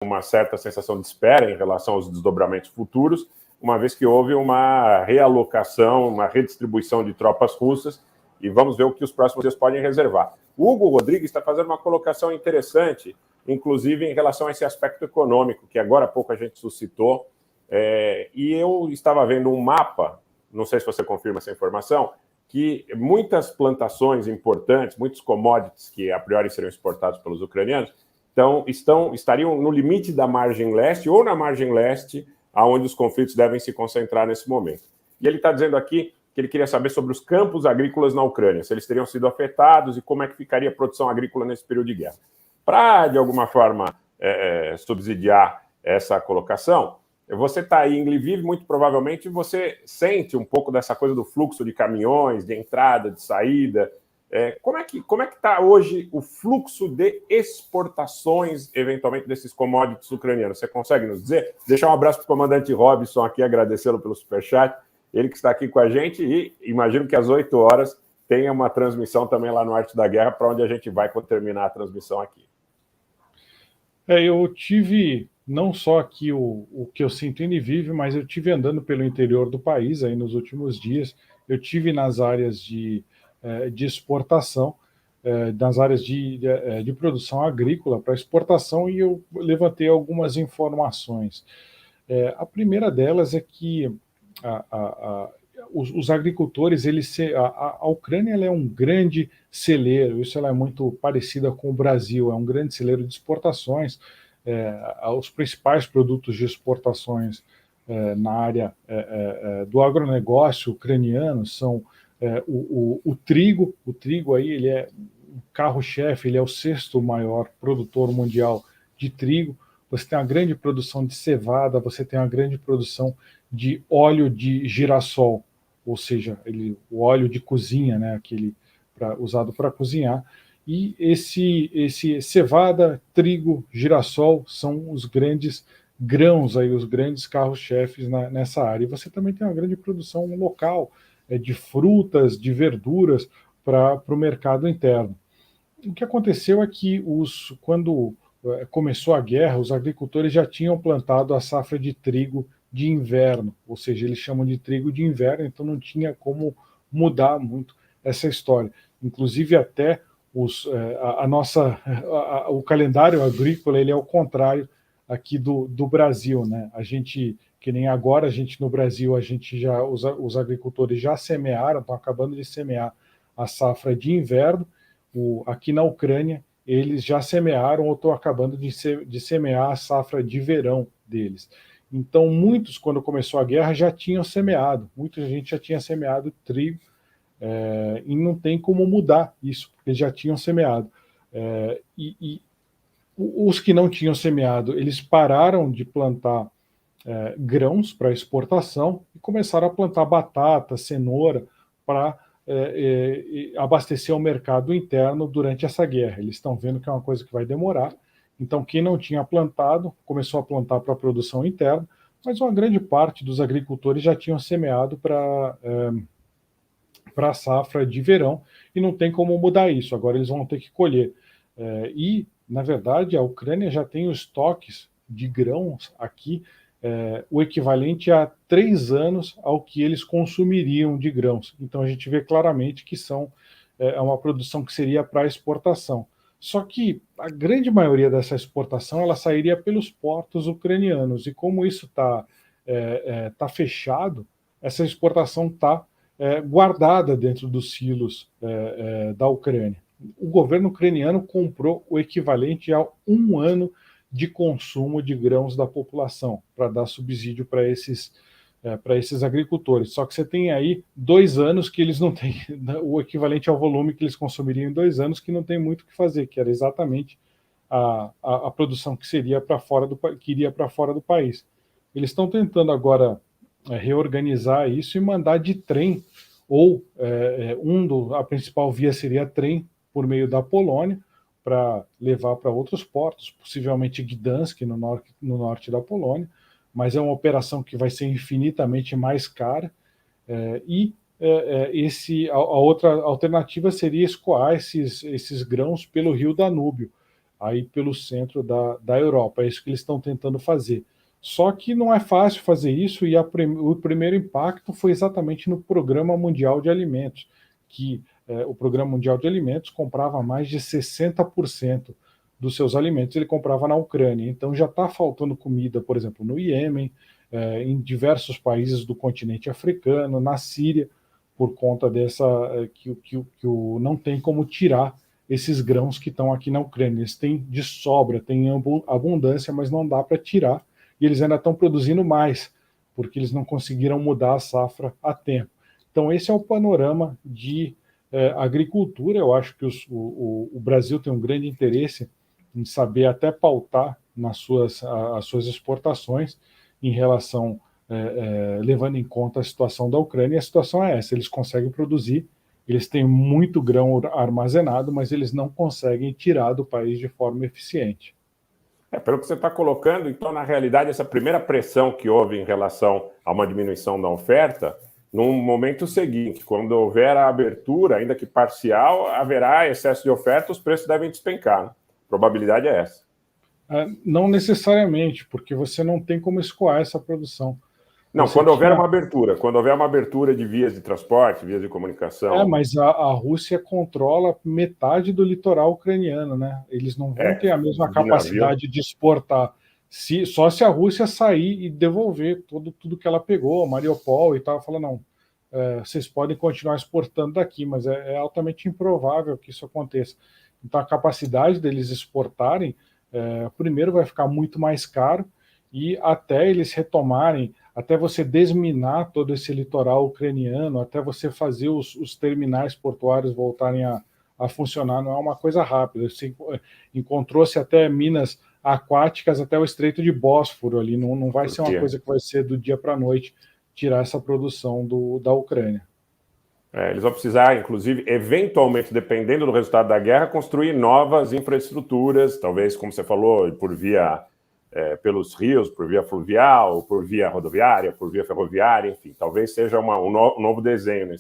uma certa sensação de espera em relação aos desdobramentos futuros, uma vez que houve uma realocação, uma redistribuição de tropas russas, e vamos ver o que os próximos dias podem reservar. O Hugo Rodrigues está fazendo uma colocação interessante, inclusive em relação a esse aspecto econômico, que agora há pouco a gente suscitou, e eu estava vendo um mapa, não sei se você confirma essa informação, que muitas plantações importantes, muitos commodities que a priori seriam exportados pelos ucranianos, estariam no limite da margem leste ou na margem leste, aonde os conflitos devem se concentrar nesse momento. E ele está dizendo aqui que ele queria saber sobre os campos agrícolas na Ucrânia, se eles teriam sido afetados e como é que ficaria a produção agrícola nesse período de guerra. Para, de alguma forma, subsidiar essa colocação, você está aí em Lviv, muito provavelmente você sente um pouco dessa coisa do fluxo de caminhões, de entrada, de saída. Como é que está hoje o fluxo de exportações, eventualmente, desses commodities ucranianos? Você consegue nos dizer? Deixar um abraço para o comandante Robson aqui, agradecê-lo pelo superchat, ele que está aqui com a gente, e imagino que às 8 horas tenha uma transmissão também lá no Arte da Guerra, para onde a gente vai quando terminar a transmissão aqui. Eu tive não só aqui o que eu sinto em Lviv, mas eu tive andando pelo interior do país aí nos últimos dias. Eu tive nas áreas de exportação, nas áreas de produção agrícola para exportação, e eu levantei algumas informações. A primeira delas é que os agricultores, a Ucrânia ela é um grande celeiro, isso ela é muito parecida com o Brasil, é um grande celeiro de exportações. Os principais produtos de exportações na área do agronegócio ucraniano são o trigo. O trigo aí, ele é o carro-chefe, ele é o 6º maior produtor mundial de trigo. Você tem uma grande produção de cevada, você tem uma grande produção de óleo de girassol, ou seja, o óleo de cozinha, né, aquele usado para cozinhar. E esse cevada, trigo, girassol são os grandes grãos, aí, os grandes carros-chefes nessa área. E você também tem uma grande produção local de frutas, de verduras para o mercado interno. O que aconteceu é que quando começou a guerra, os agricultores já tinham plantado a safra de trigo de inverno, ou seja, eles chamam de trigo de inverno, então não tinha como mudar muito essa história. Inclusive até o calendário agrícola ele é o contrário aqui do Brasil, né? A gente, que nem agora, no Brasil, os agricultores já semearam, estão acabando de semear a safra de inverno. Aqui na Ucrânia, eles já semearam ou estão acabando de semear a safra de verão deles. Então, muitos, quando começou a guerra, já tinham semeado. Muita gente já tinha semeado trigo, e não tem como mudar isso, porque já tinham semeado. E os que não tinham semeado, eles pararam de plantar grãos para exportação e começaram a plantar batata, cenoura, para abastecer o mercado interno durante essa guerra. Eles estão vendo que é uma coisa que vai demorar. Então, quem não tinha plantado, começou a plantar para a produção interna, mas uma grande parte dos agricultores já tinham semeado para a safra de verão, e não tem como mudar isso. Agora eles vão ter que colher. E, na verdade, a Ucrânia já tem os estoques de grãos aqui, o equivalente a 3 anos ao que eles consumiriam de grãos. Então a gente vê claramente que é uma produção que seria para exportação. Só que a grande maioria dessa exportação ela sairia pelos portos ucranianos, e como isso está fechado, essa exportação está guardada dentro dos silos da Ucrânia. O governo ucraniano comprou o equivalente a 1 ano de consumo de grãos da população, para dar subsídio para esses agricultores. Só que você tem aí 2 anos que eles não têm, o equivalente ao volume que eles consumiriam em 2 anos, que não tem muito o que fazer, que era exatamente a produção que iria para fora do país. Eles estão tentando agora reorganizar isso e mandar de trem, ou a principal via seria trem por meio da Polônia, para levar para outros portos, possivelmente Gdansk, no norte da Polônia, mas é uma operação que vai ser infinitamente mais cara, a outra alternativa seria escoar esses grãos pelo rio Danúbio, aí pelo centro da Europa. É isso que eles estão tentando fazer. Só que não é fácil fazer isso, e o primeiro impacto foi exatamente no Programa Mundial de Alimentos, que o Programa Mundial de Alimentos comprava mais de 60% dos seus alimentos, ele comprava na Ucrânia. Então já está faltando comida, por exemplo, no Iêmen, em diversos países do continente africano, na Síria, por conta dessa que não tem como tirar esses grãos que estão aqui na Ucrânia. Eles têm de sobra, têm abundância, mas não dá para tirar, e eles ainda estão produzindo mais, porque eles não conseguiram mudar a safra a tempo. Então esse é o panorama de agricultura. Eu acho que o Brasil tem um grande interesse em saber até pautar as suas exportações em relação, levando em conta a situação da Ucrânia. E a situação é essa: eles conseguem produzir, eles têm muito grão armazenado, mas eles não conseguem tirar do país de forma eficiente. Pelo que você está colocando, então, na realidade, essa primeira pressão que houve em relação a uma diminuição da oferta, num momento seguinte, quando houver a abertura, ainda que parcial, haverá excesso de oferta, os preços devem despencar, né? A probabilidade é essa. Não necessariamente, porque você não tem como escoar essa produção. Não, quando houver uma abertura de vias de transporte, vias de comunicação. Mas a Rússia controla metade do litoral ucraniano, né? Eles não vão ter a mesma capacidade de exportar. Só se a Rússia sair e devolver tudo que ela pegou, Mariupol e tal, fala, não, vocês podem continuar exportando daqui, mas é altamente improvável que isso aconteça. Então a capacidade deles exportarem, primeiro vai ficar muito mais caro, e até eles retomarem, até você desminar todo esse litoral ucraniano, até você fazer os terminais portuários voltarem a funcionar, não é uma coisa rápida. Encontrou-se até minas aquáticas até o Estreito de Bósforo ali, não vai ser uma coisa que vai ser do dia para a noite tirar essa produção da Ucrânia. Eles vão precisar, inclusive, eventualmente, dependendo do resultado da guerra, construir novas infraestruturas, talvez, como você falou, por via pelos rios, por via fluvial, por via rodoviária, por via ferroviária, enfim, talvez seja um novo desenho